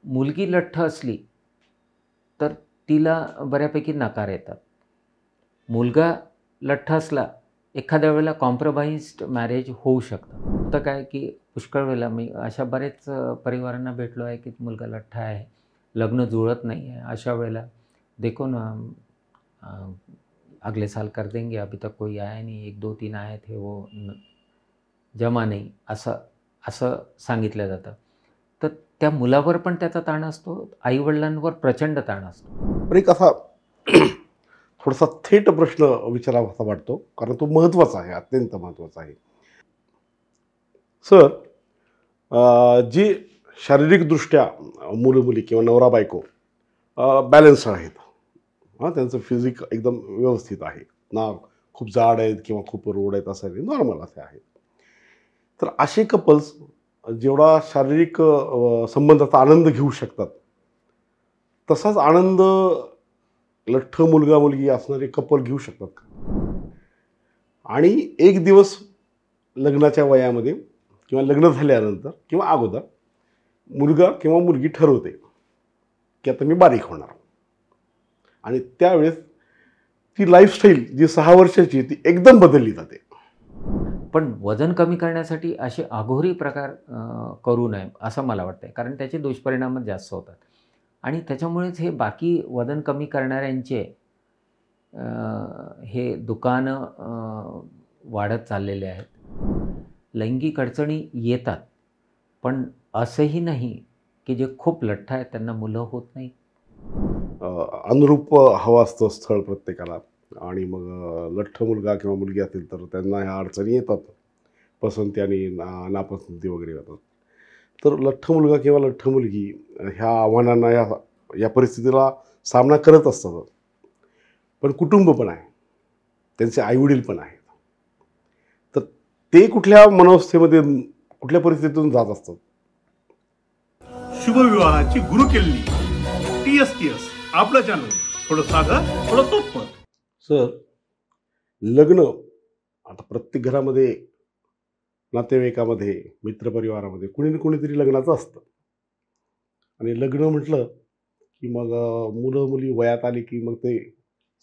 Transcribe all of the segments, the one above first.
मुलगी लठ्ठ असली तर तिला बऱ्यापैकी नकार येतात. मुलगा लठ्ठ असला, एखाद्या वेळेला कॉम्प्रोमाइज्ड मॅरेज होऊ शकतं. होतं काय की पुष्कळ वेळेला मी अशा बरेच परिवारांना भेटलो आहे की मुलगा लठ्ठ आहे, लग्न जुळत नाही आहे. अशा वेळेला देखो ना अ, अगले साल कर देंगे, अभी तक कोई आया नहीं, 1-2-3 आए थे वो जमा नाही, असं असं सांगितलं जातं. तर त्या मुलावर पण त्याचा ताण असतो, आई-वडिलांवर प्रचंड ताण असतो. पण एक असा थोडासा थेट प्रश्न विचारावासा वाटतो, कारण तो महत्त्वाचा आहे, अत्यंत महत्त्वाचा आहे. सर, जी शारीरिकदृष्ट्या मुलं-मुली किंवा नवरा-बायको बॅलन्स आहेत. त्यांचं फिजिक एकदम व्यवस्थित आहे. ना खूप जाड आहेत किंवा खूप रोड आहेत असं नाही, नॉर्मल असे आहेत. तर असे कपल्स जेवढा शारीरिक संबंधाचा आनंद घेऊ शकतात, तसाच आनंद लठ्ठ मुलगा-मुलगी असणारे कपल घेऊ शकतात का? आणि एक दिवस लग्नाच्या वयामध्ये किंवा लग्न झाल्यानंतर किंवा अगोदर मुलगा किंवा मुलगी ठरवते की आता मी बारीक होणार, आणि त्यावेळेस ती लाईफस्टाईल जी 6 वर्षाची ती एकदम बदलली जाते. पण वजन कमी करण्यासाठी असे अघोरी प्रकार करू नये असं मला वाटतंय. कारण त्याचे दुष्परिणामच जास्त होतात आणि त्याच्यामुळेच हे बाकी वजन कमी करणाऱ्यांचे हे दुकानं वाढत चाललेले आहेत. लैंगिक अडचणी येतात, पण असंही नाही की जे खूप लठ्ठ आहेत त्यांना मुलं होत नाहीत. अनुरूप हवं असतं स्थळ प्रत्येकाला, आणि मग लठ्ठ मुलगा किंवा मुलगी असेल तर त्यांना ह्या अडचणी येतात, पसंती आणि नापसंती वगैरे येतात. तर लठ्ठ मुलगा किंवा लठ्ठ मुलगी ह्या आव्हानांना, या परिस्थितीला सामना करत असतात. पण कुटुंब पण आहे, त्यांचे आईवडील पण आहेत. तर ते कुठल्या मनोवस्थेमध्ये, कुठल्या परिस्थितीतून जात असतात? शुभविवाहाची गुरुकिल्ली TSTS आपलं चॅनल, थोडं साधं थोडं सोपं. सर, लग्न आता प्रत्येक घरामध्ये, नातेवाईकामध्ये, मित्रपरिवारामध्ये कुणी ना कुणीतरी लग्नाचं असतं. आणि लग्न म्हटलं की मग मुलं मुली वयात आली की मग ते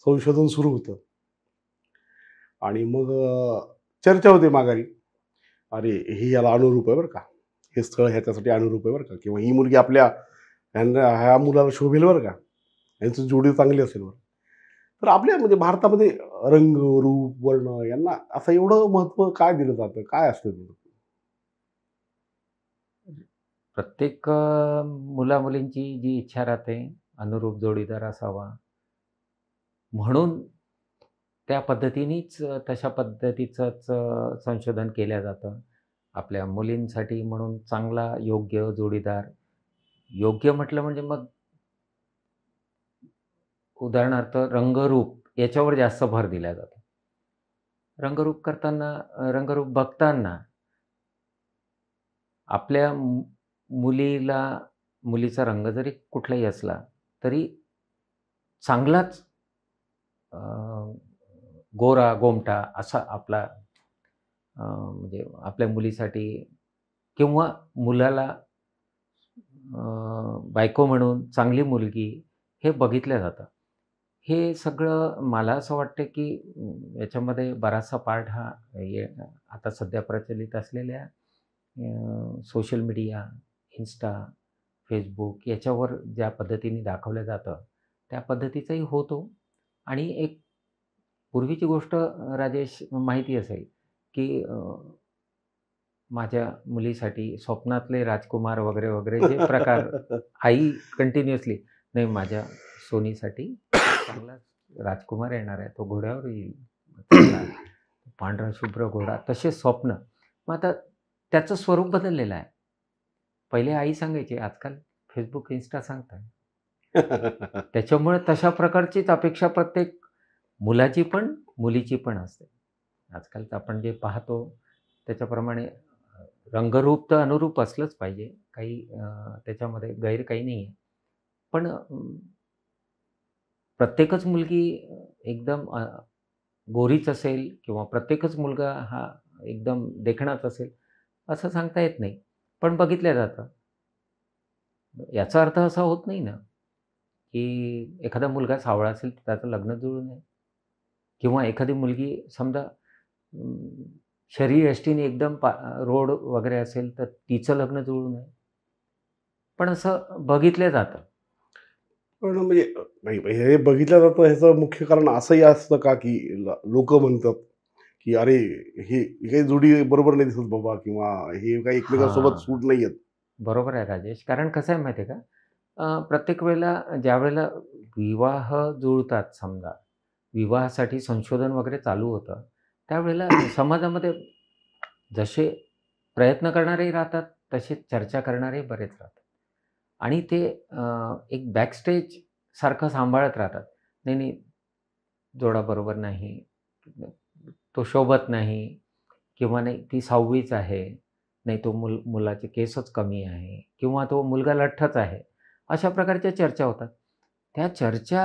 संशोधन सुरू होतं, आणि मग चर्चा होते माघारी, अरे ही याला अनुरूप आहे बरं का, हे स्थळ ह्याच्यासाठी अनुरूप आहे बरं का, किंवा ही मुलगी आपल्या ह्या मुलाला शोभेल बरं का, यांचं जोडी चांगली असेल बरं. तर आपल्या म्हणजे भारतामध्ये रंग, रूप, वर्ण यांना असं एवढं महत्त्व काय दिलं जातं, काय असतं ते? प्रत्येक मुला-मुलींची जी इच्छा राहते, अनुरूप जोडीदार असावा. म्हणून त्या पद्धतीनेच तशा पद्धतीचंच संशोधन केलं जातं. आपल्या मुलींसाठी म्हणून चांगला योग्य जोडीदार. योग्य म्हटलं म्हणजे मग उदाहरणार्थ रंगरूप याच्यावर जास्त भर दिला जातो. रंगरूप करताना रंगरूप बघताना आपल्या मुलीला, मुलीचा रंग जरी कुठलाही असला, तरी चांगलाच अ, गोरा-गोमटा असा आपला म्हणजे आपल्या मुलीसाठी किंवा मुलाला बायको म्हणून चांगली मुलगी हे बघितलं जातं. हे सगळं मला असं वाटतं की याच्यामध्ये बराचसा पार्ट हा आता सध्या प्रचलित असलेल्या सोशल मीडिया, Insta, Facebook याच्यावर ज्या पद्धतीने दाखवलं जातं, त्या पद्धतीचाही होतो. आणि एक पूर्वीची गोष्ट राजेश माहिती असेल, की माझ्या मुलीसाठी स्वप्नातले राजकुमार वगैरे, वगैरे जे प्रकार आई कंटिन्युअसली, नाही माझ्या सोनीसाठी चांगला राजकुमार येणार आहे, तो घोड्यावर येईल, चांगला पांढरा शुभ्र घोडा, तसे स्वप्न. मग आता त्याचं स्वरूप बदललेलं आहे. पहिले आई सांगायची, आजकाल Facebook, Insta सांगतात. त्याच्यामुळे तशा प्रकारचीच अपेक्षा प्रत्येक मुलाची पण, मुलीची पण असते. आजकाल आपण जे पाहतो त्याच्याप्रमाणे रंगरूप तर अनुरूप असलंच पाहिजे. काही त्याच्यामध्ये गैर काही नाही आहे. पण प्रत्येकच मुलगी एकदम गोरीच असेल किंवा प्रत्येकच मुलगा हा एकदम देखणाच असेल, असं सांगता येत नाही. पण बघितलं जातं. याचा अर्थ असा होत नाही ना की एखादा मुलगा सावळा असेल तर त्याचं लग्न जुळू नये, किंवा एखादी मुलगी समजा शरीरयष्टीने एकदम रोड वगैरे असेल तर तिचं लग्न जुळू नये. पण असं बघितलं जातं. पण म्हणजे नाही, हे बघितलं जातं ह्याचं मुख्य कारण असंही असतं का, की लोक म्हणतात की अरे हे काही जोडी बरोबर नाही दिसत बाबा, किंवा हे काही एकमेकांसोबत हां. सूट नाही आहेत. बरोबर आहे राजेश. कारण कसं आहे माहिती आहे का, प्रत्येक वेळेला ज्यावेळेला विवाह जुळतात समजा, विवाहासाठी संशोधन वगैरे चालू होतं, त्यावेळेला समाजामध्ये जसे प्रयत्न करणारेही राहतात, तसे चर्चा करणारे बरेच राहतात. आणि ते एक बॅकस्टेज सारखं सांभाळत राहतात. नाही, नाही, जोडा बरोबर नाही, तो शोभत नाही, किंवा नाही ती 6वीच आहे, नाही तो मुलाचे केसच कमी आहे, किंवा तो मुलगा लठ्ठच आहे. अशा प्रकारच्या चर्चा होतात. त्या चर्चा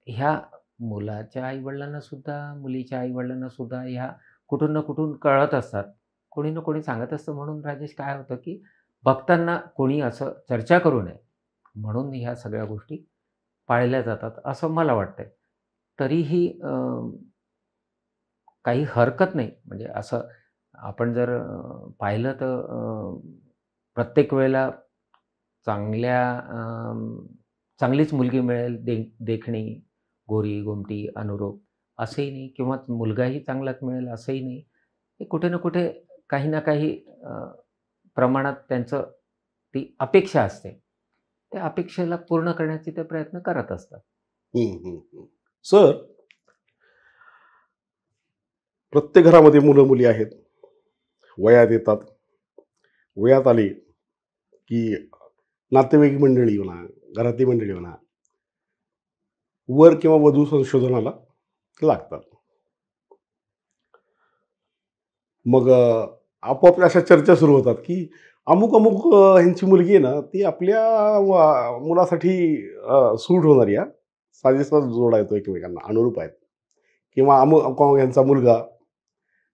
ह्या मुलाच्या आई-वडिलांना सुद्धा, मुलीच्या आई-वडिलांना सुद्धा ह्या कुठून ना कुठून कळत असतात. कोणी ना कोणी सांगत असतं. म्हणून राजेश काय होतं, की बघताना कोणी असं चर्चा करू नये म्हणून ह्या सगळ्या गोष्टी पाळल्या जातात असं मला वाटतंय. तरीही काही हरकत नाही. म्हणजे असं आपण जर पाहिलं तर प्रत्येक वेळेला चांगलीच मुलगी मिळेल, देखणी, गोरी, गोमटी, अनुरूप असंही नाही, किंवा मुलगाही चांगलाच मिळेल असंही नाही. हे कुठे ना कुठे काही ना काही प्रमाणात त्यांचं ती अपेक्षा असते. त्या अपेक्षेला पूर्ण करण्याचे ते प्रयत्न करत असतात. सर, प्रत्येक घरामध्ये मुलं मुली आहेत. वयात येतात. वयात आली की नातेवाईक मंडळी म्हणा, घरातली मंडळी म्हणा, वर किंवा वधू संशोधनाला लागतात. मग आपोआप अशा चर्चा सुरू होतात की अमुक अमुक ह्यांची मुलगी आहे ना, ती आपल्या मुलासाठी सूट होणारी, साजेसा जोडा येतो एकमेकांना, अनुरूप आहेत. किंवा अमुक यांचा मुलगा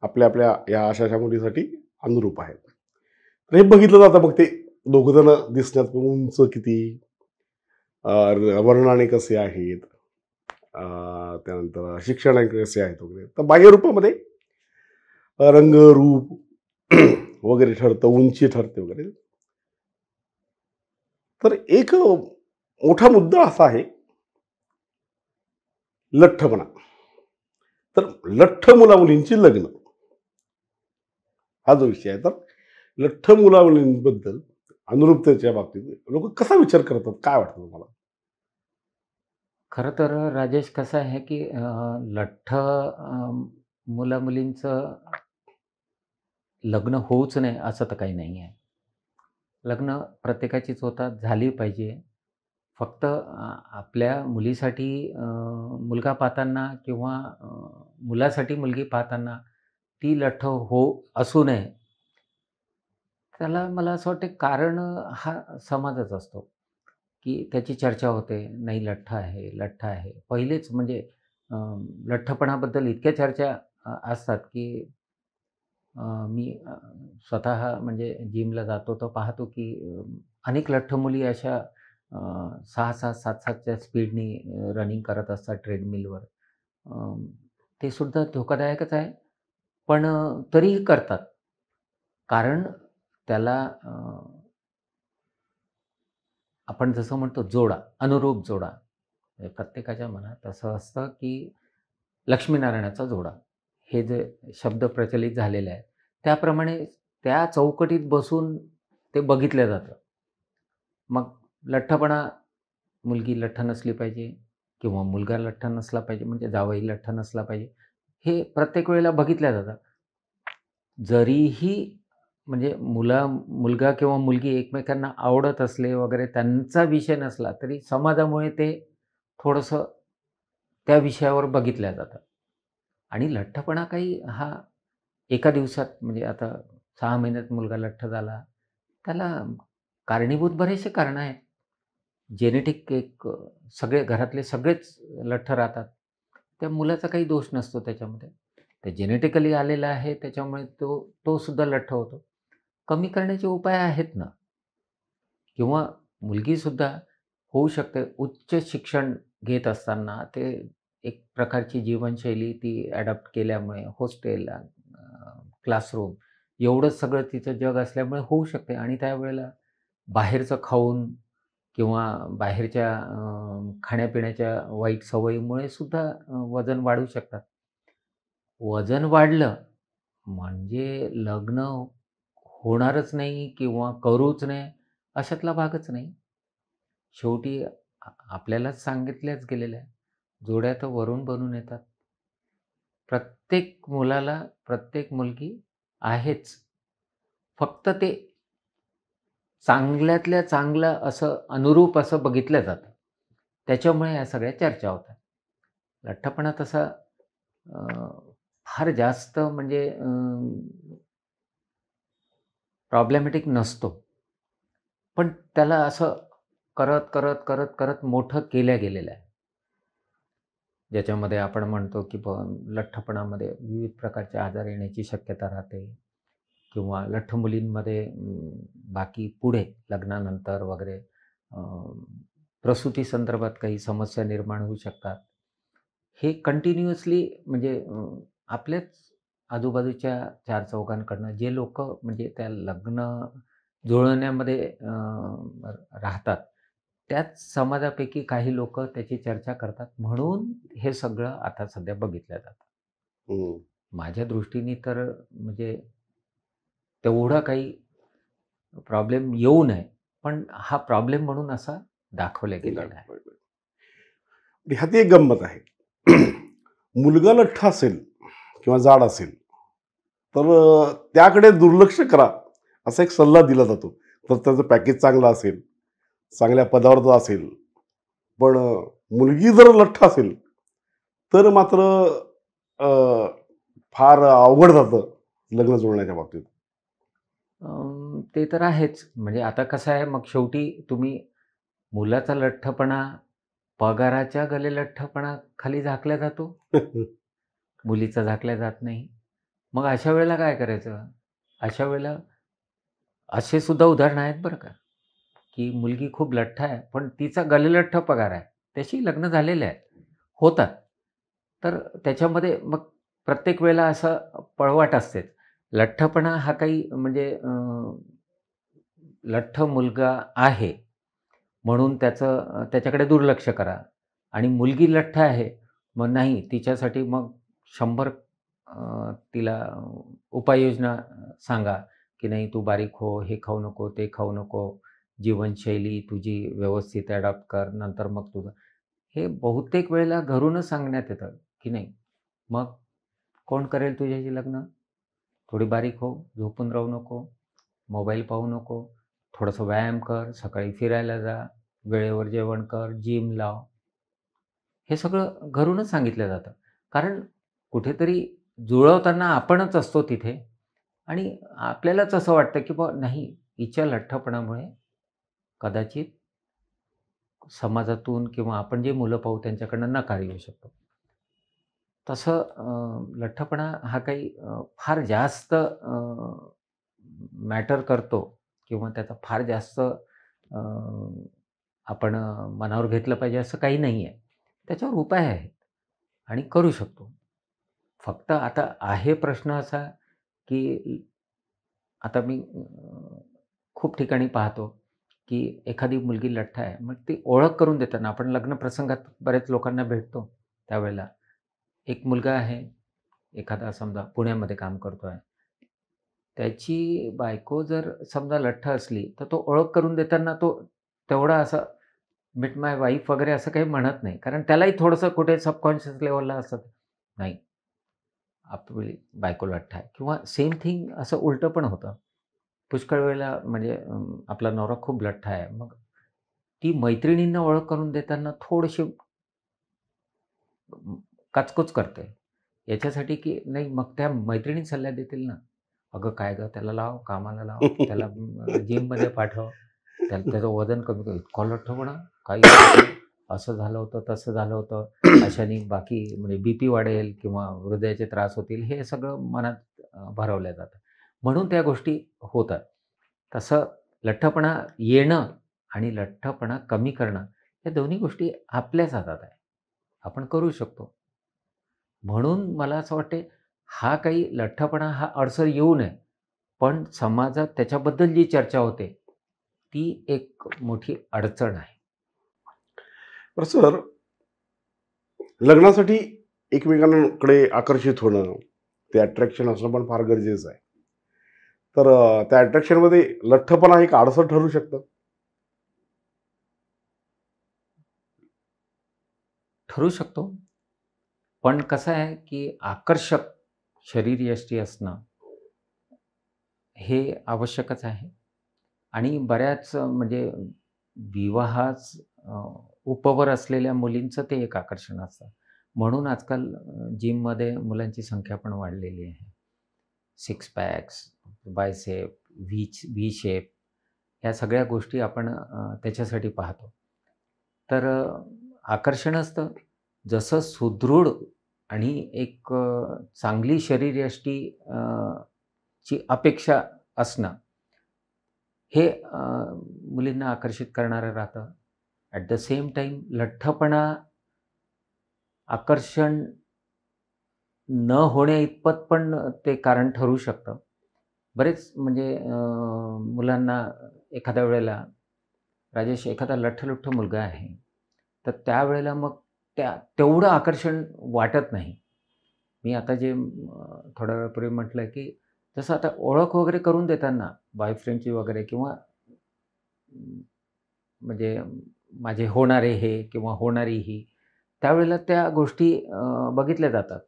आपल्या आपल्या या अशा मुलीसाठी अनुरूप आहेत. तर हे बघितलं जातं. मग ते दोघंजण दिसण्यात उंच किती, वर्णाने कसे आहेत, त्यानंतर शिक्षण कसे आहेत वगैरे. तर बाह्य रूपामध्ये रंग, रूप वगैरे ठरतं, उंची ठरते वगैरे. तर एक मोठा मुद्दा असा आहे लठ्ठपणा. तर लठ्ठ मुलामुलींची लग्न हा जो विषय आहे, तर लठ्ठ मुलामुलींबद्दल अनुरूपतेच्या बाबतीत लोक कसा विचार करतात, काय वाटतं तुम्हाला? खरं तर राजेश कसं आहे की लठ्ठ मुला-मुलींचं लग्न होऊच नये असं तर काही नाही आहे. लग्न प्रत्येकाचीच होतात, झाली पाहिजे. फक्त आपल्या मुलीसाठी मुलगा पाहताना, किंवा मुलासाठी मुलगी पाहताना ती लठ्ठ असू नये. त्याला मला असं वाटतं कारण हा समाजच असतो, की त्याची चर्चा होते. नाही लठ्ठ आहे, लठ्ठ आहे. पहिलेच म्हणजे लठ्ठपणाबद्दल इतक्या चर्चा असतात, की मी स्वतः म्हणजे जिमला जातो तर पाहतो, की अनेक लठ्ठ मुली अशा 6-6, 7-7च्या स्पीडनी रनिंग करत असतात ट्रेडमिलवर. ते सुद्धा धोकादायकच आहे. पण तरीही करतात. कारण त्याला आपण जसं म्हणतो जोडा, अनुरूप जोडा. म्हणजे प्रत्येकाच्या मनात असं असतं, की लक्ष्मीनारायणाचा जोडा. हे जे शब्द प्रचलित झालेले आहेत, त्याप्रमाणे त्या चौकटीत बसून ते बघितलं जातं. मग लठ्ठपणा, मुलगी लठ्ठ नसली पाहिजे, किंवा मुलगा लठ्ठ नसला पाहिजे, म्हणजे जावई लठ्ठ नसला पाहिजे. हे प्रत्येक वेळेला बघितलं जातं. जरीही म्हणजे मुलगा किंवा मुलगी एकमेकांना आवडत असले वगैरे, त्यांचा विषय नसला तरी समाजामुळे ते थोडंसं त्या विषयावर बघितलं जातं. आणि लठ्ठपणा काही हा एका दिवसात, म्हणजे आता 6 महिन्यात मुलगा लठ्ठ झाला, त्याला कारणीभूत बरेचसे कारणं आहेत. जेनेटिक एक सगळे घरातले सगळेच लठ्ठ राहतात. त्या मुलाचा काही दोष नसतो त्याच्यामध्ये. ते जेनेटिकली आलेलं आहे, त्याच्यामुळे तो सुद्धा लठ्ठ होतो. कमी करण्याचे उपाय आहेत ना, किंवा मुलगीसुद्धा होऊ शकते. उच्च शिक्षण घेत असताना ते एक प्रकारची जीवनशैली ती ॲडॉप्ट केल्यामुळे हॉस्टेल, क्लासरूम एवढंच सगळं तिचं जग असल्यामुळे होऊ शकते आणि त्यावेळेला बाहेरचं खाऊन किंवा बाहेरच्या खाण्यापिण्याच्या वाईट सवयीमुळे सुद्धा वजन वाढू शकतात. वजन वाढलं म्हणजे लग्न होणारच नाही किंवा करूच नये अशातला भागच नाही. शेवटी आपल्यालाच सांगितल्याच गेलेलं आहे, जोड्या तर वरून बनून येतात. प्रत्येक मुलाला प्रत्येक मुलगी आहेच. फक्त ते चांगल्यातल्या चांगलं असं अनुरूप असं बघितलं जातं. त्याच्यामुळे या सगळ्या चर्चा होतात. लठ्ठपणा तसा फार जास्त म्हणजे प्रॉब्लेमॅटिक नसतो. पण त्याला असं करत मोठं केलं गेलेलं आहे. ज्याच्यामध्ये आपण म्हणतो की लठ्ठपणामध्ये विविध प्रकारचे आजार येण्याची शक्यता राहते किंवा लठ्ठ मुलींमध्ये बाकी पुढे लग्नानंतर वगैरे प्रसूती संदर्भात काही समस्या निर्माण होऊ शकतात. हे कंटिन्युअसली म्हणजे आपल्याच आजूबाजूच्या चार चौघांकडनं जे लोक म्हणजे त्या लग्न जुळवण्यामध्ये राहतात त्याच समाजापैकी काही लोक त्याची चर्चा करतात, म्हणून हे सगळं आता सध्या बघितलं जातं. माझ्या दृष्टीने तर म्हणजे तेवढा काही प्रॉब्लेम येऊ नये, पण हा प्रॉब्लेम म्हणून असा दाखवला गेलेला आहे. ह्यात एक गंमत आहे. मुलगा लठ्ठ असेल किंवा जाड असेल तर त्याकडे दुर्लक्ष करा असा एक सल्ला दिला जातो. तर त्याचं पॅकेज चांगलं असेल, चांगल्या पदावर तो असेल. पण मुलगी जर लठ्ठ असेल तर मात्र फार अवघड जातं लग्न जुळण्याच्या बाबतीत. ते तर आहेच. म्हणजे आता कसं आहे, मग शेवटी तुम्ही मुलाचा लठ्ठपणा पगाराच्या गले लठ्ठपणा खाली झाकला जातो, मुलीचा झाकला जात नाही. मग अशा वेळेला काय करायचं? अशा वेळेला असे सुद्धा उदाहरणं आहेत बरं का, की मुलगी खूप लठ्ठ आहे पण तिचा गलेलठ्ठ पगार आहे, त्याशी लग्न झालेले आहे, होतात. तर त्याच्यामध्ये मग प्रत्येक वेळेला असं पळवाट असतेच. लठ्ठपणा हा काही म्हणजे लठ्ठ मुलगा आहे म्हणून त्याच्याकडे दुर्लक्ष करा आणि मुलगी लठ्ठ आहे मग नाही तिच्यासाठी मग 100 तिला उपाययोजना सांगा की नाही तू बारीक हो, हे खाऊ नको, ते खाऊ नको, जीवनशैली तुझी व्यवस्थित ॲडॉप्ट कर, नंतर मग तुझं हे बहुतेक वेळेला घरूनच सांगण्यात येतं की नाही. मग कोण करेल तुझ्याशी लग्न? थोडी बारीक हो, झोपून राहू नको, मोबाईल पाहू नको, थोडंसं व्यायाम कर, सकाळी फिरायला जा, वेळेवर जेवण कर, जिम लाव. हे सगळं घरूनच सांगितलं जातं. कारण कुठेतरी जुळवताना आपणच असतो तिथे आणि आपल्यालाच असं वाटतं की नाही हिच्या लठ्ठपणामुळे कदाचित समाजातून किंवा आपण जे मुलं पाहू त्यांच्याकडनं नकार येऊ शकतो. तसं लठ्ठपणा हा काही फार जास्त मॅटर करतो किंवा त्याचा फार जास्त आपण मनावर घेतलं पाहिजे असं काही नाही आहे. त्याच्यावर उपाय आहेत आणि करू शकतो. फक्त आता आहे प्रश्न असा की आता मी खूप ठिकाणी पाहतो की एखादी मुलगी लठ्ठ आहे, मग ती ओळख करून देताना आपण लग्न प्रसंगात बऱ्याच लोकांना भेटतो. त्यावेळेला एक मुलगा आहे, एखादा समजा पुण्यामध्ये काम करतो आहे, त्याची बायको जर समजा लठ्ठ असली तर तो ओळख करून देताना तो तेवढा असं मीट माय वाईफ वगैरे असं काही म्हणत नाही, कारण त्यालाही थोडंसं कुठे सबकॉन्शियस लेवलला असतं नाही आपली बायको लठ्ठ आहे. किंवा सेम थिंग असं उलटं पण होतं. पुष्कळ वेळेला म्हणजे आपला नवरा खूप लठ्ठ आहे, मग ती मैत्रिणींना ओळख करून देताना थोडीशी काचकूच करते याच्यासाठी की नाही मग त्या मैत्रिणी सल्ला देतील ना, अगं काय गं त्याला लाव, कामाला लाव, त्याला जिममध्ये पाठव, त्याचं वजन कमी कर, इतकं लठ्ठपणा काही असं झालं होतं, तसं झालं होतं, अशाने बाकी म्हणजे BP वाढेल किंवा हृदयाचे त्रास होतील, हे सगळं मनात भरवलं जातं. म्हणून त्या गोष्टी होतात. तसं लठ्ठपणा येणं आणि लठ्ठपणा कमी करणं, या दोन्ही गोष्टी आपल्याच हातात आहे. आपण करू शकतो. म्हणून मला असं वाटते, हा काही लठ्ठपणा हा अडसर येऊ नये. पण समाजात त्याच्याबद्दल जी चर्चा होते, ती एक मोठी अडचण आहे. तर सर, लग्नासाठी एकमेकांकडे आकर्षित होणं, ते अट्रॅक्शन असणं पण फार गरजेचं आहे. तर त्या अट्रॅक्शनमध्ये लठ्ठपणा एक अडसर ठरू शकतं. ठरू शकतो. पण कसं आहे, की आकर्षक शरीरयष्टी असणं हे आवश्यकच आहे. आणि बऱ्याच म्हणजे विवाहास उपवर असलेल्या मुलींचं ते एक आकर्षण असतं. म्हणून आजकाल जिममध्ये मुलांची संख्या पण वाढलेली आहे. Six packs, bicep, V shape, ह्या सगळ्या गोष्टी आपण त्याच्यासाठी पाहतो. तर आकर्षण असतं. जसं सुदृढ आणि एक चांगली शरीरयष्टी ची अपेक्षा असणं, हे मुलींना आकर्षित करणारं राहतं. ॲट द सेम टाईम लठ्ठपणा आकर्षण न होण्याइतपत पण ते कारण ठरू शकतं. बरेच म्हणजे मुलांना एखाद्या वेळेला, राजेश, एखादा लठ्ठ-लुठ्ठ मुलगा आहे, तर त्यावेळेला मग तेवढं आकर्षण वाटत नाही. मी आता जे थोड्या वेळापूर्वी म्हटलं, की जसं आता ओळख वगैरे करून देताना बॉयफ्रेंडची वगैरे, किंवा म्हणजे माझे होणारे हे किंवा होणारी ही, त्यावेळेला त्या गोष्टी बघितल्या जातात,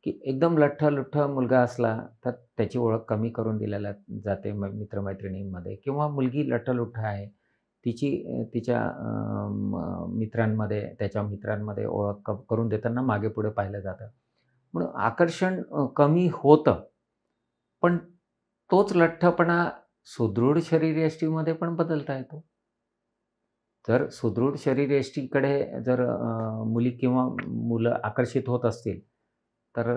की एकदम लठ्ठ-लुठ्ठ मुलगा असला तर त्याची ओळख कमी करून दिलेल्या जाते मित्र-मैत्रिणींमध्ये, किंवा मुलगी लठ्ठ-लुठ्ठ आहे, तिच्या मित्रांमध्ये, त्याच्या मित्रांमध्ये ओळख करून देताना मागे-पुढे पाहिलं जातं. म्हणून आकर्षण कमी होतं. पण तोच लठ्ठपणा सुदृढ शरीरयष्टीमध्ये पण बदलता येतो. जर सुदृढ शरीरयष्टीकडे जर मुली किंवा मुलं आकर्षित होत असतील, तर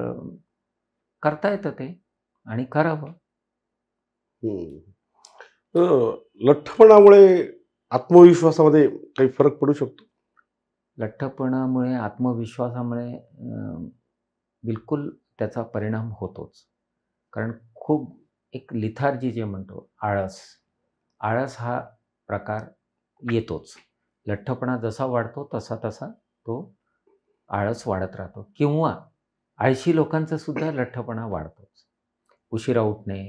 करता येतं ते आणि करावं. लठ्ठपणामुळे आत्मविश्वासामध्ये काही फरक पडू शकतो? लठ्ठपणामुळे आत्मविश्वासामुळे बिलकुल त्याचा परिणाम होतोच. कारण खूप एक लिथार्जी जे म्हणतो, आळस हा प्रकार येतोच. लठ्ठपणा जसा वाढतो तसा तो आळस वाढत राहतो. किंवा आळशी लोकांचा सुद्धा लठ्ठपणा वाढतोच. उशिरा उठणे,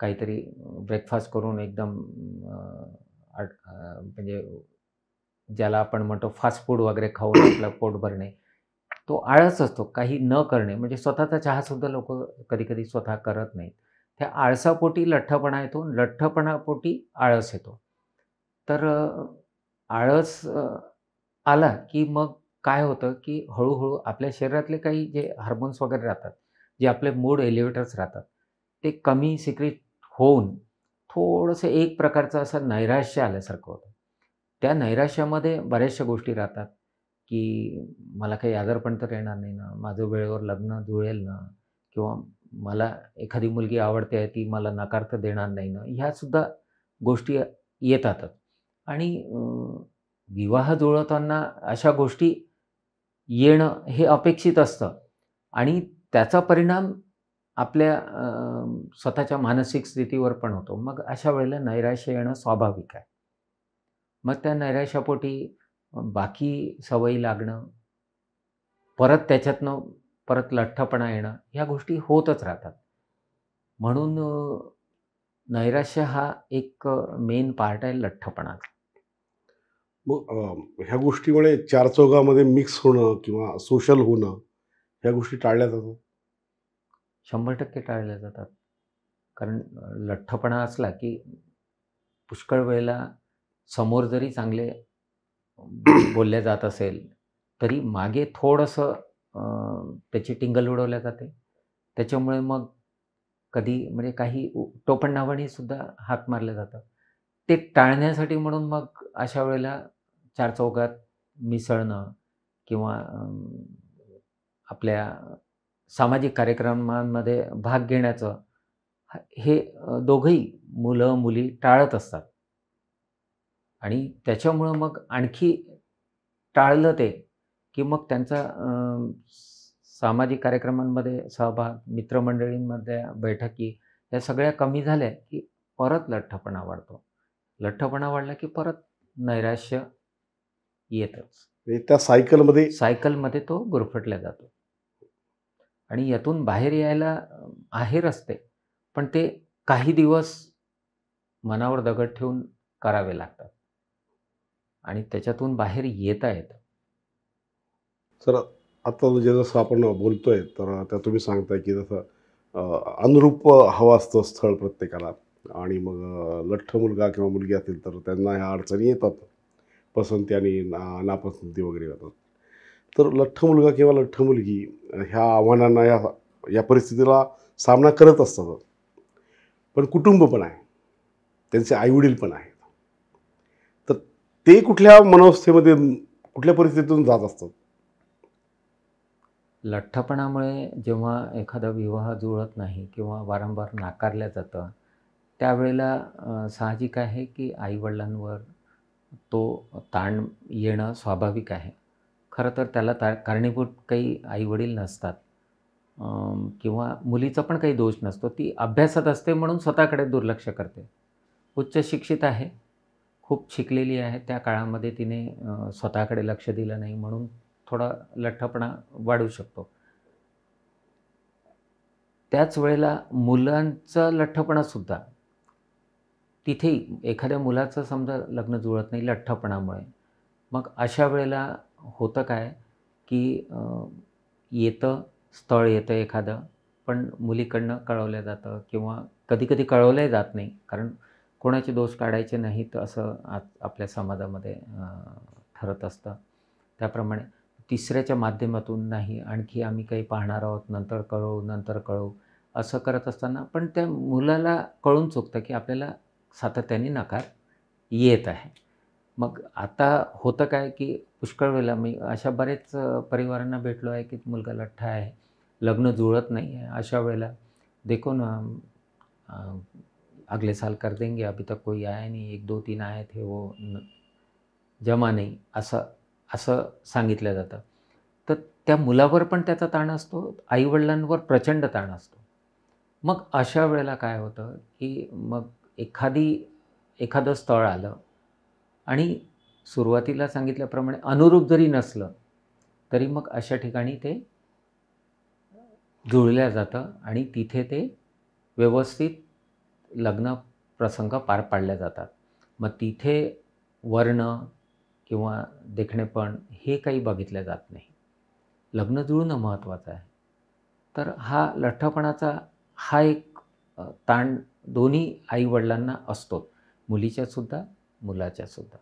काहीतरी ब्रेकफास्ट करून एकदम म्हणजे ज्याला आपण म्हणतो फास्ट फूड वगैरे खाऊन आपलं पोट भरणे, तो आळस असतो. काही न करणे, म्हणजे स्वतःचा चहासुद्धा लोकं कधी-कधी स्वतः करत नाहीत. त्या आळसापोटी लठ्ठपणा येतो, लठ्ठपणापोटी आळस येतो. तर आळस आला की मग काय होतं, की हळू-हळू आपल्या शरीरातले काही जे हार्मोन्स वगैरे राहतात, जे आपले मूड एलिव्हेटर्स राहतात, ते कमी सिक्रीट होऊन थोडंसं एक प्रकारचं असं नैराश्य आल्यासारखं होतं. त्या नैराश्यामध्ये बऱ्याचशा गोष्टी राहतात, की मला काही आजारपण तर येणार नाही ना, माझं वेळेवर लग्न जुळेल ना, किंवा मला एखादी मुलगी आवडते आहे, ती मला नकार तर देणार नाही ना, ह्यासुद्धा गोष्टी येतातच. आणि विवाह जुळवताना अशा गोष्टी येणं हे अपेक्षित असतं आणि त्याचा परिणाम आपल्या स्वतःच्या मानसिक स्थितीवर पण होतो. मग अशा वेळेला नैराश्य येणं स्वाभाविक आहे. मग त्या नैराश्यापोटी बाकी सवयी लागणं, परत त्याच्यातनं परत लठ्ठपणा येणं, ह्या गोष्टी होतच राहतात. म्हणून नैराश्य हा एक मेन पार्ट आहे लठ्ठपणाचा. मग ह्या गोष्टीमुळे चारचौघामध्ये मिक्स होणं किंवा सोशल होणं, ह्या गोष्टी टाळल्या जातात? 100% टाळल्या जातात. कारण लठ्ठपणा असला की पुष्कळ वेळेला समोर जरी चांगले बोलल्या जात असेल, तरी मागे थोडंसं त्याची टिंगल उडवल्या जाते. त्याच्यामुळे मग कधी म्हणजे काही टोपणनावाने सुद्धा हाक मारले जातात. ते टाळण्यासाठी म्हणून मग अशा वेळेला चारचौघात मिसळणं किंवा आपल्या सामाजिक कार्यक्रमांमध्ये भाग घेण्याचं हे दोघंही मुलं-मुली टाळत असतात. आणि त्याच्यामुळं मग आणखी टाळलं ते, की मग त्यांचा सामाजिक कार्यक्रमांमध्ये सहभाग, मित्रमंडळींमध्ये बैठकी या सगळ्या कमी झाल्या, की परत लठ्ठपणा वाढतो. लठ्ठपणा वाढला, की परत नैराश्य येतच. म्हणजे त्या सायकलमध्ये सायकलमध्ये तो गुरफटला जातो. आणि यातून बाहेर यायला आहे रस्ते, पण ते काही दिवस मनावर दगड ठेवून करावे लागतात आणि त्याच्यातून बाहेर येता येतं. सर आता म्हणजे जसं आपण बोलतोय तर त्या तुम्ही सांगताय की जसं अनुरूप हवं असतं स्थळ प्रत्येकाला आणि मग लठ्ठ मुलगा किंवा मुलगी असेल तर त्यांना ह्या अडचणी येतात, पसंती आणि नापसंती वगैरे होतात. तर लठ्ठ मुलगा किंवा लठ्ठ मुलगी ह्या आव्हानांना या परिस्थितीला सामना करत असतात. पण कुटुंब पण आहे, त्यांचे आईवडील पण आहेत. तर ते कुठल्या मनोवस्थेमध्ये, कुठल्या परिस्थितीतून जात असतात? लठ्ठपणामुळे जेव्हा एखादा विवाह जुळत नाही किंवा वारंवार नाकारलं जातं, त्यावेळेला साहजिक आहे की आईवडिलांवर तो ताण येणं स्वाभाविक आहे. खरं तर त्याला कारणीभूत काही आईवडील नसतात किंवा मुलीचा पण काही दोष नसतो. ती अभ्यासात असते म्हणून स्वतःकडे दुर्लक्ष करते. उच्च शिक्षित आहे, खूप शिकलेली आहे. त्या काळामध्ये तिने स्वतःकडे लक्ष दिलं नाही म्हणून थोडा लठ्ठपणा वाढू शकतो. त्याच वेळेला मुलांचा लठ्ठपणासुद्धा तिथेही एखाद्या मुलाचं समजा लग्न जुळत नाही लठ्ठपणामुळे. मग अशा वेळेला होतं काय, की स्थळ येतं एखादं, पण मुलीकडनं कळवलं जातं किंवा कधी-कधी कळवलंही जात नाही. कारण कोणाचे दोष काढायचे नाहीत असं आपल्या समाजामध्ये ठरत असतं. त्याप्रमाणे तिसऱ्याच्या माध्यमातून नाही, आणखी आम्ही काही पाहणार आहोत, नंतर कळवू, नंतर कळवू असं करत असताना पण त्या मुलाला कळून चुकतं, की आपल्याला सातत्याने नकार येत आहे. मग आता होतं काय, की पुष्कळ वेळेला मी अशा बरेच परिवारांना भेटलो आहे, की मुलगा लठ्ठ आहे, लग्न जुळत नाही आहे. अशा वेळेला देखो ना अ, अगले साल कर देंगे, अभी तक कोई आया नहीं, 1-2-3 आए थे वो जमा नहीं असं असं सांगितलं जातं. तर त्या मुलावर पण त्याचा ताण असतो, आई-वडिलांवर प्रचंड ताण असतो. मग अशा वेळेला काय होतं, की मग एखादं स्थळ आलं आणि सुरुवातीला सांगितल्याप्रमाणे अनुरूप जरी नसलं, तरी मग अशा ठिकाणी ते जुळल्या जातं आणि तिथे ते व्यवस्थित लग्न प्रसंग पार पाडले जातात. मग तिथे वर्ण किंवा देखणेपण हे काही बघितलं जात नाही. लग्न जुळणं महत्त्वाचं आहे. तर हा लठ्ठपणाचा हा एक ताण दोन्ही आई-वडिलांना असतो. मुलीच्यासुद्धा, मुलाच्यासुद्धा.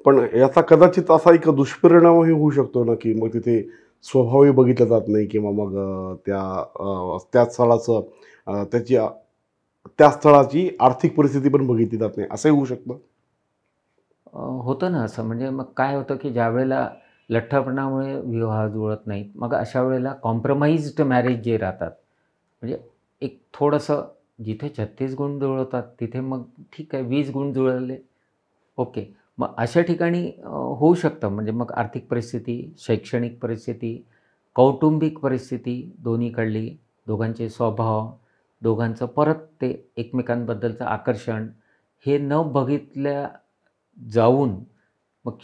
पण याचा कदाचित असा एक दुष्परिणामही होऊ शकतो ना, की मग तिथे स्वभावही बघितला जात नाही किंवा मग त्या स्थळाचं त्या स्थळाची आर्थिक परिस्थिती पण बघितली जात नाही, असंही होऊ शकतं? होतं ना असं. म्हणजे मग काय होतं, की ज्यावेळेला लठ्ठपणामुळे विवाह जुळत नाहीत, मग अशा वेळेला कॉम्प्रोमाइज्ड मॅरेज जे राहतात, म्हणजे एक थोडंसं जिथे 36 गुण जुळवतात, तिथे मग ठीक आहे 20 गुण जुळवले, ओके. मग अशा ठिकाणी होऊ शकतं. म्हणजे मग आर्थिक परिस्थिती, शैक्षणिक परिस्थिती, कौटुंबिक परिस्थिती दोन्हीकडली, दोघांचे स्वभाव, दोघांचं परत ते एकमेकांबद्दलचं आकर्षण हे न बघितल्या जाऊन मग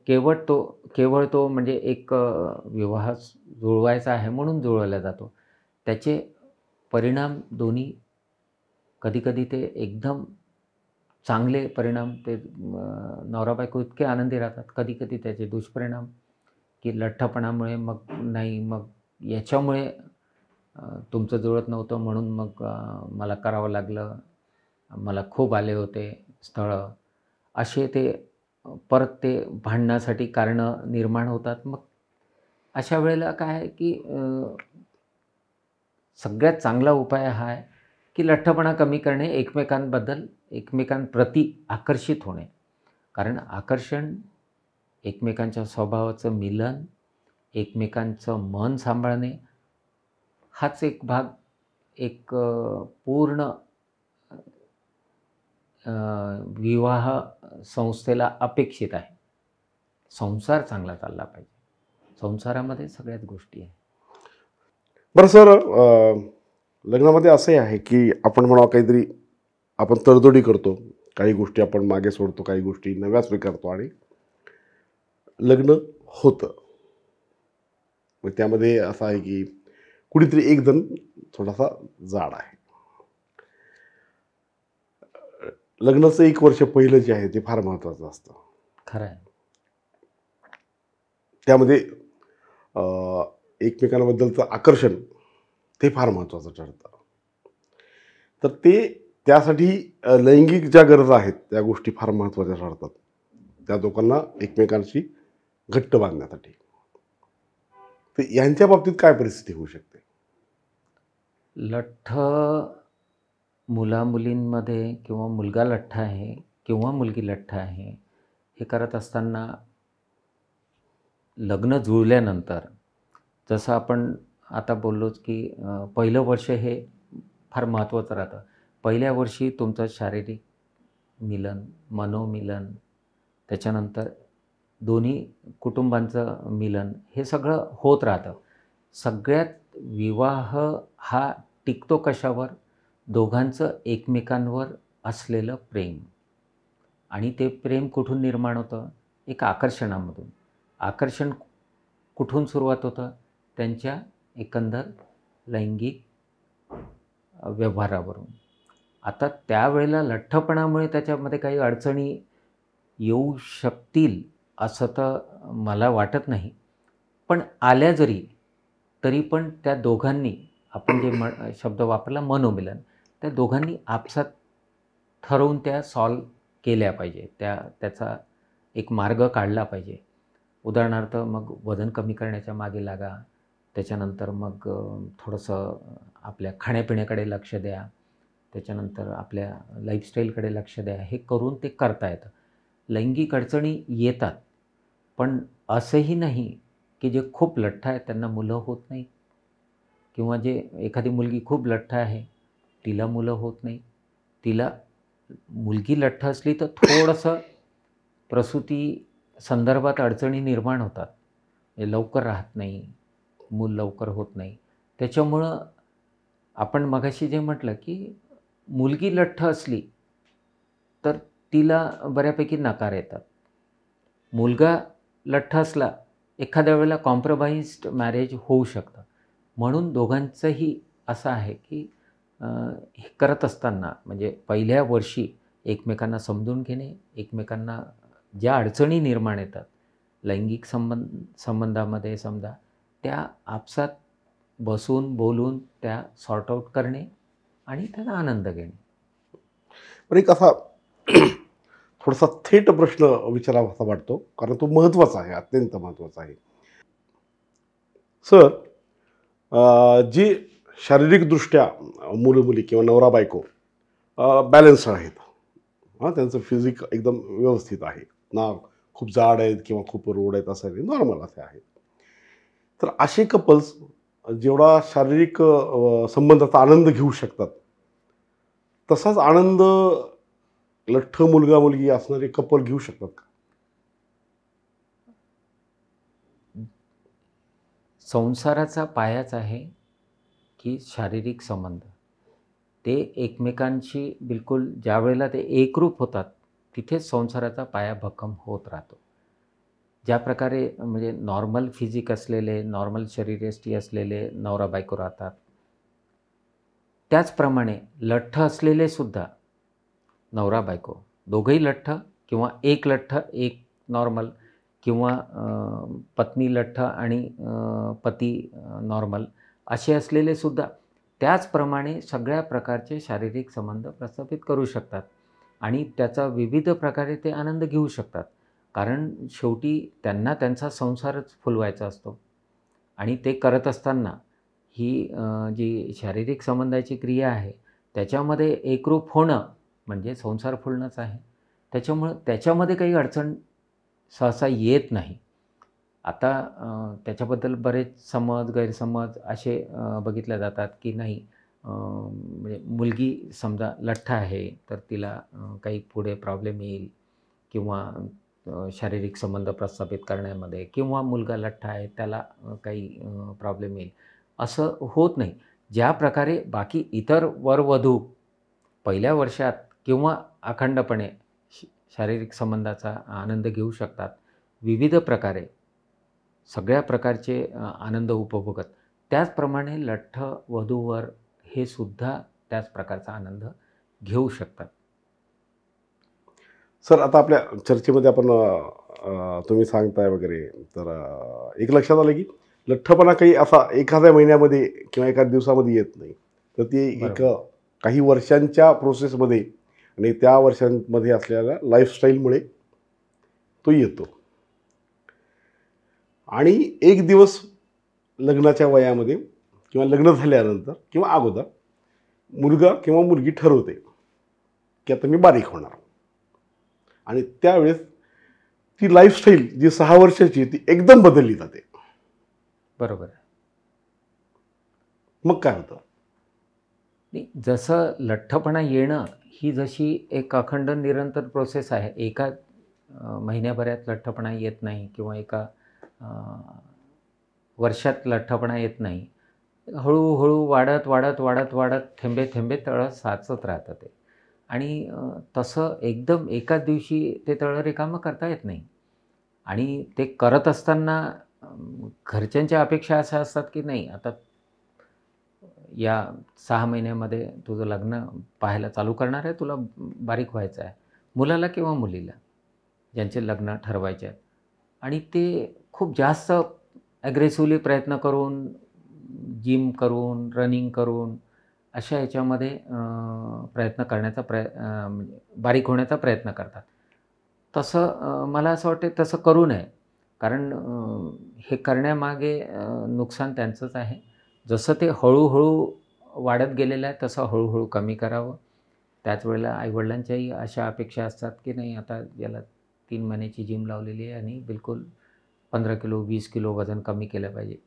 केवळ तो म्हणजे एक विवाह जुळवायचा आहे म्हणून जुळवला जातो. त्याचे परिणाम दोन्ही कधी-कधी ते एकदम चांगले परिणाम ते नवरा-बायको इतके आनंदी राहतात. कधी-कधी त्याचे दुष्परिणाम, की लठ्ठपणामुळे मग नाही, मग याच्यामुळे तुमचं जुळत नव्हतं म्हणून मग मला करावं लागलं. मला खूप आले होते स्थळं. असे ते परत ते भांडणासाठी कारणं निर्माण होतात. मग अशा वेळेला काय आहे, की सगळ्यात चांगला उपाय हा आहे, की लठ्ठपणा कमी करणे, एकमेकांप्रती आकर्षित होणे. कारण आकर्षण, एकमेकांच्या स्वभावाचं मिलन, एकमेकांचं मन सांभाळणे, हाच एक भाग पूर्ण विवाह संस्थेला अपेक्षित आहे. संसार चांगला चालला पाहिजे. संसारामध्ये सगळ्याच गोष्टी आहे. बरं सर, लग्नामध्ये असंही आहे की आपण म्हणावं काहीतरी आपण तडजोडी करतो, काही गोष्टी आपण मागे सोडतो, काही गोष्टी नव्या स्वीकारतो आणि लग्न होतं. मग त्यामध्ये असं आहे की कुणीतरी एक जण थोडासा जाड आहे. लग्नाचं 1 वर्ष पहिलं जे आहे ते फार महत्त्वाचं असतं. खरं आहे. त्यामध्ये एकमेकांबद्दलचं आकर्षण ते फार महत्त्वाचं ठरतं. तर त्यासाठी लैंगिक ज्या गरजा आहेत त्या गोष्टी फार महत्त्वाच्या ठरतात त्या दोघांना एकमेकांशी घट्ट बांधण्यासाठी. तर यांच्या बाबतीत काय परिस्थिती होऊ शकते? लठ्ठ मुलामुलींमध्ये किंवा मुलगा लठ्ठ आहे किंवा मुलगी लठ्ठ आहे हे करत असताना लग्न जुळल्यानंतर जसं आपण आता बोललोच की पहिलं वर्ष हे फार महत्त्वाचं राहतं. पहिल्या वर्षी तुमचं शारीरिक मिलन, मनोमिलन, त्याच्यानंतर दोन्ही कुटुंबांचं मिलन हे सगळं होत राहतं. सगळ्यात विवाह हा टिकतो कशावर? दोघांचं एकमेकांवर असलेलं प्रेम. आणि ते प्रेम कुठून निर्माण होतं? एक आकर्षणामधून. आकर्षण कुठून सुरुवात होतं? त्यांच्या एकंदर लैंगिक व्यवहारावरून. आता त्यावेळेला लठ्ठपणामुळे त्याच्यामध्ये काही अडचणी येऊ शकतील असं तर मला वाटत नाही. पण आल्या तरी पण त्या दोघांनी, आपण जे शब्द वापरला मनोमिलन, त्या दोघांनी आपसात ठरवून त्या सॉल्व केल्या पाहिजे. त्याचा एक मार्ग काढला पाहिजे. उदाहरणार्थ मग वजन कमी करण्याच्या मागे लागा. त्याच्यानंतर मग थोडंसं आपल्या खाण्यापिण्याकडे लक्ष द्या. त्याच्यानंतर आपल्या लाईफस्टाईलकडे लक्ष द्या. हे करून ते करता येतं. लैंगिक अडचणी येतात, पण असंही नाही की जे खूप लठ्ठ आहेत त्यांना मुलं होत नाही, किंवा जे एखादी मुलगी खूप लठ्ठ आहे तिला मुलं होत नाही. मुलगी लठ्ठ असली तर थोडंसं प्रसूती संदर्भात अडचणी निर्माण होतात. लवकर राहत नाही, मूल लवकर होत नाही. त्याच्यामुळं आपण मगाशी जे म्हटलं की मुलगी लठ्ठ असली तर तिला बऱ्यापैकी नकार येतात. मुलगा लठ्ठ असला एखाद्या वेळेला कॉम्प्रोमाइज्ड मॅरेज होऊ शकतं. म्हणून दोघांचंही असं आहे की हे करत असताना म्हणजे पहिल्या वर्षी एकमेकांना समजून घेणे, एकमेकांना ज्या अडचणी निर्माण येतात लैंगिक संबंधामध्ये समजा, त्या आपसात बसून बोलून त्या सॉर्ट आऊट करणे आणि त्याचा आनंद घेणे. पण एक असा थोडासा थेट प्रश्न विचारावासा वाटतो, कारण तो महत्त्वाचा आहे, अत्यंत महत्त्वाचा आहे. सर, जी शारीरिकदृष्ट्या मुलं मुली किंवा नवरा बायको बॅलन्स आहेत, त्यांचं फिजिक एकदम व्यवस्थित आहे, ना खूप जाड आहेत किंवा खूप रोड आहेत, असं नाही, नॉर्मल असे आहेत. तर असे कपल्स जेवढा शारीरिक संबंधाचा आनंद घेऊ शकतात तसाच आनंद लठ्ठ मुलगा मुलगी असणारे कपल घेऊ शकतात का? संसाराचा पायाच आहे की शारीरिक संबंध. ते एकमेकांशी बिलकुल ज्या वेळेला ते एकरूप होतात तिथेच संसाराचा पाया भक्कम होत राहतो. ज्या प्रकारे म्हणजे नॉर्मल फिजिक असलेले, नॉर्मल शरीरयष्टी असलेले नवरा बायको राहतात, त्याचप्रमाणे लठ्ठ असलेले सुद्धा नवरा बायको दोघंही लठ्ठ किंवा एक लठ्ठ एक नॉर्मल, किंवा पत्नी लठ्ठ आणि पती नॉर्मल, असे असलेले सुद्धा त्याचप्रमाणे सगळ्या प्रकारचे शारीरिक संबंध प्रस्थापित करू शकतात आणि त्याचा विविध प्रकारे ते आनंद घेऊ शकतात. कारण शेवटी त्यांना त्यांचा संसारच फुलवायचा असतो आणि ते करत असताना ही जी शारीरिक संबंधाची क्रिया आहे त्याच्यामध्ये एकरूप होणं म्हणजे संसार फुलणंच आहे. त्याच्यामुळं त्याच्यामध्ये काही अडचण सहसा येत नाही. आता त्याच्याबद्दल बरेच समज गैरसमज असे बघितले जातात की नाही, म्हणजे मुलगी समजा लठ्ठ आहे तर तिला काही पुढे प्रॉब्लेम येईल किंवा शारीरिक संबंध प्रस्थापित करण्यामध्ये, किंवा मुलगा लठ्ठ आहे त्याला काही प्रॉब्लेम येईल, असं होत नाही. ज्या प्रकारे बाकी इतर वरवधू पहिल्या वर्षात किंवा अखंडपणे शारीरिक संबंधाचा आनंद घेऊ शकतात, विविध प्रकारे सगळ्या प्रकारचे आनंद उपभोगत, त्याचप्रमाणे लठ्ठ वधूवर हे सुद्धा त्याच प्रकारचा आनंद घेऊ शकतात. सर, आता आपल्या चर्चेमध्ये आपण तुम्ही सांगताय वगैरे, तर एक लक्षात आलं की लठ्ठपणा काही असा एखाद्या महिन्यामध्ये किंवा एखाद्या दिवसामध्ये येत नाही, तर ती एक काही वर्षांच्या प्रोसेसमध्ये आणि त्या वर्षांमध्ये असलेल्या लाईफस्टाईलमुळे तो येतो. आणि एक दिवस लग्नाच्या वयामध्ये किंवा लग्न झाल्यानंतर किंवा अगोदर मुलगा किंवा मुलगी ठरवते की आता मी बारीक होणार, आणि त्यावेळेस ती लाईफस्टाईल जी 6 वर्षाची ती एकदम बदलली जाते. बरोबर आहे. मग काय होतं? जसं लठ्ठपणा येणं ही जशी एक अखंड निरंतर प्रोसेस आहे, एका महिन्याभरात लठ्ठपणा येत नाही किंवा एका वर्षात लठ्ठपणा येत नाही. हळूहळू वाढत वाढत वाढत वाढत थेंबे थेंबे तळं साचत राहतं ते. आणि तसं एकदम एकाच दिवशी ते तळं रिकामं करता येत नाही. आणि ते करत असताना घरच्यांच्या अपेक्षा अशा असतात की नाही, आता या 6 महिन्यामध्ये तुझं लग्न पाहायला चालू करणार आहे, तुला बारीक व्हायचं आहे, मुलाला किंवा मुलीला ज्यांचे लग्न ठरवायचे आहेत. आणि ते खूप जास्त ॲग्रेसिव्हली प्रयत्न करून, जिम करून, रनिंग करून अशा याच्यामध्ये प्रयत्न करण्याचा म्हणजे बारीक होण्याचा प्रयत्न करतात. तसं मला असं वाटतं तसं करू नये, कारण हे करण्यामागे नुकसान त्यांचंच आहे. जसं ते हळूहळू वाढत गेलेलं आहे तसं हळूहळू कमी करावं. त्याच वेळेला आईवडिलांच्याही अशा अपेक्षा असतात की नाही, आता याला 3 महिन्याची जिम लावलेली आहे आणि बिलकुल 15 किलो 20 किलो वजन कमी केलं पाहिजे,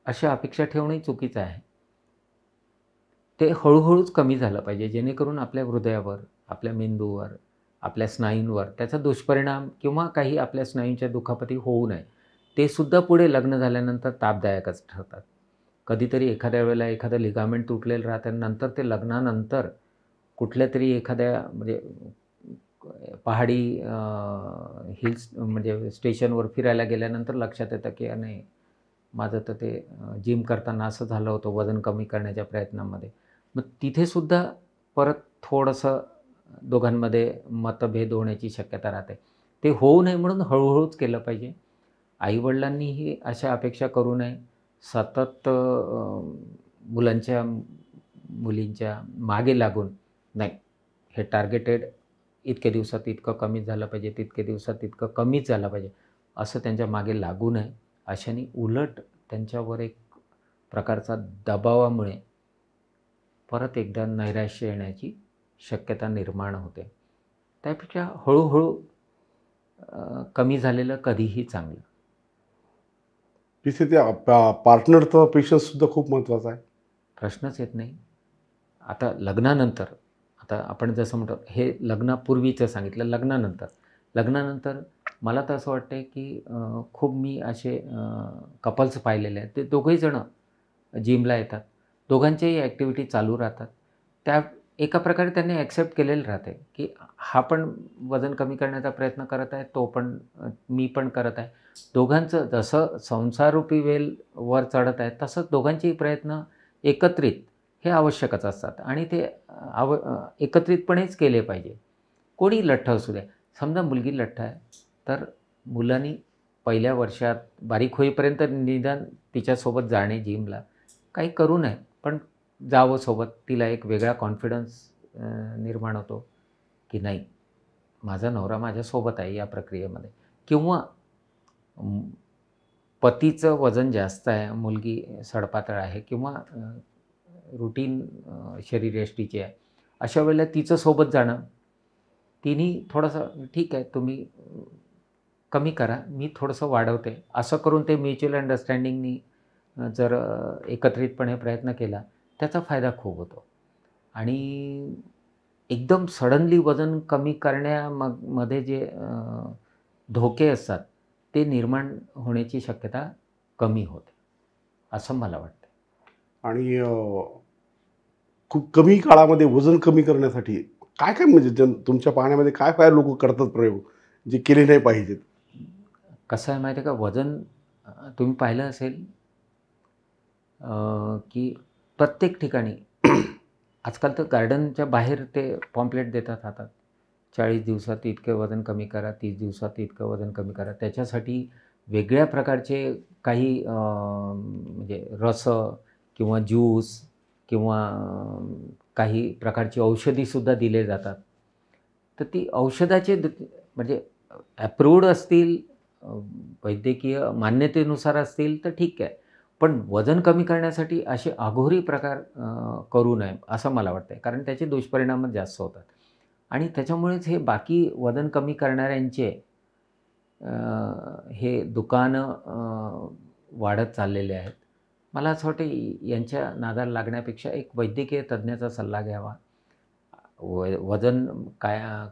अशा अपेक्षा ठेवणंही चुकीचं आहे. ते हळूहळूच कमी झालं पाहिजे, जेणेकरून आपल्या हृदयावर, आपल्या मेंदूवर, आपल्या स्नायूंवर त्याचा दुष्परिणाम किंवा काही आपल्या स्नायूंच्या दुखापती होऊ नये. ते सुद्धा पुढे लग्न झाल्यानंतर तापदायकच ठरतात. कधीतरी एखाद्या वेळेला एखादं लिगामेंट तुटलेलं राहतं, नंतर ते लग्नानंतर कुठल्यातरी एखाद्या म्हणजे पहाडी हिल्स म्हणजे स्टेशनवर फिरायला गेल्यानंतर लक्षात येतं की नाही, माझं तर ते जिम करताना असं झालं होतं वजन कमी करण्याच्या प्रयत्नामध्ये. मग तिथेसुद्धा परत थोडंसं दोघांमध्ये मतभेद होण्याची शक्यता राहते. ते होऊ नये म्हणून हळूहळूच केलं पाहिजे. आईवडिलांनीही अशा अपेक्षा करू नये. सतत मुलांच्या मुलींच्या मागे लागून नाही, हे टार्गेटेड इतक्या दिवसात इतकं कमीच झालं पाहिजे, तितक्या दिवसात इतकं कमीच झालं पाहिजे, असं त्यांच्या मागे लागू नये. अशाने उलट त्यांच्यावर एक प्रकारचा दबावामुळे परत एकदा नैराश्य येण्याची शक्यता निर्माण होते. त्यापेक्षा हळूहळू कमी झालेलं कधीही चांगलं. तिथे त्या पार्टनरचा पेशन्ससुद्धा खूप महत्त्वाचा आहे. प्रश्नच येत नाही. आता लग्नानंतर, आता आपण जसं म्हणतो हे लग्नापूर्वीचं सांगितलं, लग्नानंतर मला तर असं वाटतं की खूप मी असे कपल्स पाहिलेले आहेत, ते दोघंही जणं जिमला येतात, दोघांच्याही ॲक्टिव्हिटी चालू राहतात. त्या एका प्रकारे त्यांनी ॲक्सेप्ट केलेलं राहते की हा पण वजन कमी करण्याचा प्रयत्न करत आहे, तो पण मी पण करत आहे. दोघांचं जसं संसाररूपी वेल वर चढत आहे तसंच दोघांचेही प्रयत्न एकत्रित हे आवश्यकच असतात आणि ते एकत्रितपणेच केले पाहिजे. कोणी लठ्ठ असू द्या. समजा मुलगी लठ्ठ आहे तर मुलांनी पहिल्या वर्षात बारीक होईपर्यंत निदान तिच्यासोबत जाणे जिमला, काही करू नये, पण जावं सोबत. तिला एक वेगळा कॉन्फिडन्स निर्माण होतो की नाही, माझा नवरा माझ्यासोबत आहे या प्रक्रियेमध्ये. किंवा पतीचं वजन जास्त आहे, मुलगी सडपातळ आहे किंवा रुटीन शरीरयष्टीची आहे, अशा वेळेला तिचं सोबत जाणं, तिने थोडंसं ठीक आहे तुम्ही कमी करा, मी थोडंसं वाढवते, असं करून ते म्युच्युअल अंडरस्टँडिंगनी जर एकत्रितपणे प्रयत्न केला त्याचा फायदा खूप होतो. आणि एकदम सडनली वजन कमी करण्यामध्ये जे धोके असतात ते निर्माण होण्याची शक्यता कमी होते असं मला वाटतं. आणि खूप कमी काळामध्ये वजन कमी करण्यासाठी काय काय म्हणजे तुमच्या पाहण्यामध्ये काय काय लोक करतात प्रयोग जे केले नाही पाहिजेत? कसं आहे माहिती आहे का, वजन तुम्ही पाहिलं असेल की प्रत्येक ठिकाणी आजकाल तर गार्डनच्या बाहेर ते पॉम्पलेट देतात हातात, 40 दिवसात इतकं वजन कमी करा, 30 दिवसात इतकं वजन कमी करा. त्याच्यासाठी वेगळ्या प्रकारचे काही म्हणजे रस किंवा ज्यूस किंवा काही प्रकारची औषधीसुद्धा दिले जातात. तर ती औषधाचे म्हणजे ॲप्रूव्ड असतील, वैद्यकीय मान्यतेनुसार असतील तर ठीक आहे, पण वजन कमी करण्यासाठी असे अघोरी प्रकार करू नये असं मला वाटतं. कारण त्याचे दुष्परिणामच जास्त होतात आणि त्याच्यामुळेच हे बाकी वजन कमी करणाऱ्यांचे हे दुकानं वाढत चाललेले आहेत. मला असं वाटतं यांच्या नादाला लागण्यापेक्षा एक वैद्यकीय तज्ज्ञाचा सल्ला घ्यावा. वजन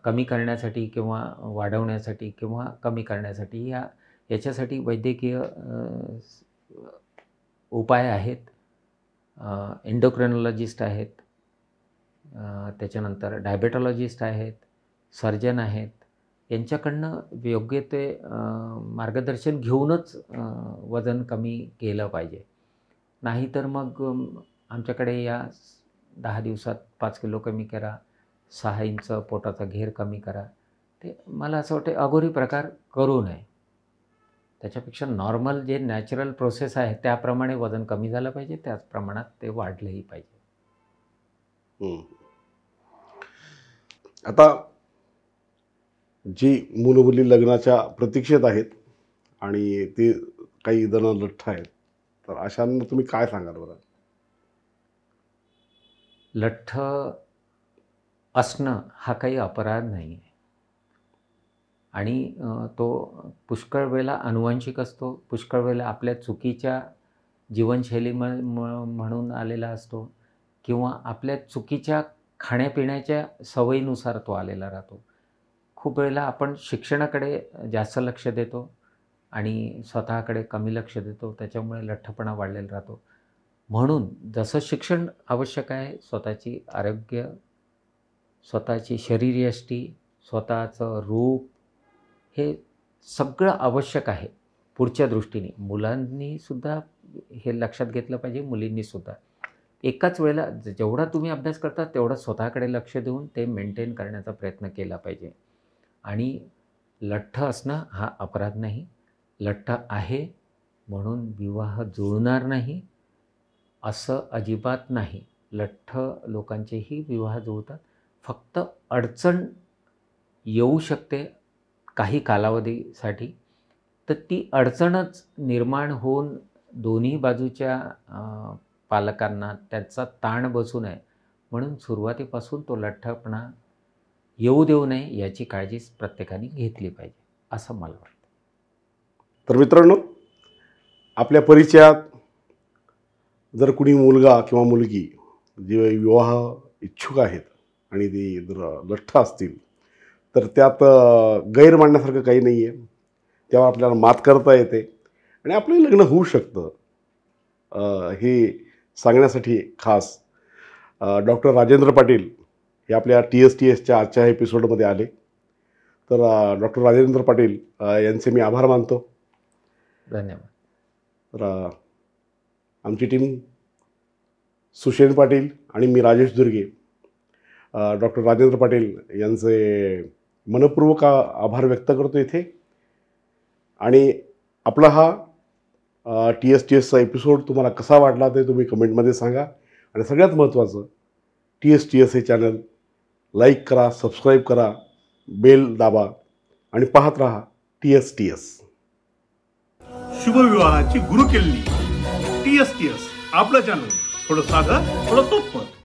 कमी करण्यासाठी किंवा वाढवण्यासाठी किंवा कमी करण्यासाठी याच्यासाठी वैद्यकीय उपाय आहेत. एंडोक्रिनॉलॉजिस्ट आहेत, त्याच्यानंतर डायबेटॉलॉजिस्ट आहेत, सर्जन आहेत. यांच्याकडनं योग्य ते मार्गदर्शन घेऊनच वजन कमी केलं पाहिजे. नाहीतर मग आमच्याकडे या 10 दिवसात 5 किलो कमी करा, 6 इंच पोटाचा घेर कमी करा, ते मला असं वाटतं अघोरी प्रकार करू नये. त्याच्यापेक्षा नॉर्मल जे नॅचरल प्रोसेस आहे त्याप्रमाणे वजन कमी झालं पाहिजे, त्याच प्रमाणात ते वाढलंही पाहिजे. आता जी मुलं मुली लग्नाच्या प्रतीक्षेत आहेत आणि ते काही जण लठ्ठ आहेत, तर अशांना तुम्ही काय सांगाल बरं? लठ्ठ असणं हा काही अपराध नाही आहे आणि तो पुष्कळ वेळेला अनुवांशिक असतो, पुष्कळ वेळेला आपल्या चुकीच्या जीवनशैली म्हणून आलेला असतो किंवा आपल्या चुकीच्या खाण्यापिण्याच्या सवयीनुसार तो आलेला राहतो. खूप वेळेला आपण शिक्षणाकडे जास्त लक्ष देतो आणि स्वतःकडे कमी लक्ष देतो, त्याच्यामुळे लठ्ठपणा वाढलेला राहतो. म्हणून जसं शिक्षण आवश्यक आहे, स्वतःची आरोग्य, स्वतःची शरीरयष्टी, स्वतःचं रूप हे सगळं आवश्यक आहे पुढच्या दृष्टीने. मुलांनीसुद्धा हे लक्षात घेतलं पाहिजे, मुलींनीसुद्धा. एकाच वेळेला जेवढा तुम्ही अभ्यास करता तेवढा स्वतःकडे लक्ष देऊन ते मेंटेन करण्याचा प्रयत्न केला पाहिजे. आणि लठ्ठ असणं हा अपराध नाही. लठ्ठ आहे म्हणून विवाह जुळणार नाही असं अजिबात नाही. लठ्ठ लोकांचेही विवाह जुळतात. फक्त अडचण येऊ शकते काही कालावधीसाठी, तर ती अडचणच निर्माण होऊन दोन्ही बाजूच्या पालकांना त्याचा ताण बसू नये म्हणून सुरुवातीपासून तो लठ्ठपणा येऊ देऊ नये याची काळजी प्रत्येकाने घेतली पाहिजे असं मला वाटतं. तर मित्रांनो, आपल्या परिचयात जर कुणी मुलगा किंवा मुलगी जे विवाह इच्छुक आहेत आणि ते जर लठ्ठ असतील तर त्यात गैर मानण्यासारखं काही नाही आहे. त्यावर आपल्याला मात करता येते आणि आपलं लग्न होऊ शकतं. हे सांगण्यासाठी खास डॉक्टर राजेंद्र पाटील हे आपल्या TSTSच्या आजच्या एपिसोडमध्ये आले. तर डॉक्टर राजेंद्र पाटील यांचे मी आभार मानतो. धन्यवाद. तर आमची टीम सुषेण पाटील आणि मी राजेश दुर्गे डॉक्टर राजेंद्र पाटील यांचे मनपूर्वक आभार व्यक्त करतो इथे. आणि आपला हा TSTSचा एपिसोड तुम्हाला कसा वाटला ते तुम्ही कमेंटमध्ये सांगा. आणि सगळ्यात महत्त्वाचं, TSTS हे चॅनल लाईक करा, सबस्क्राईब करा, बेल दाबा आणि पाहत राहा TSTS. शुभविवाहाची गुरुकिल्ली TSTS आपलं चॅनल. थोडं साधं, थोडं सोपं.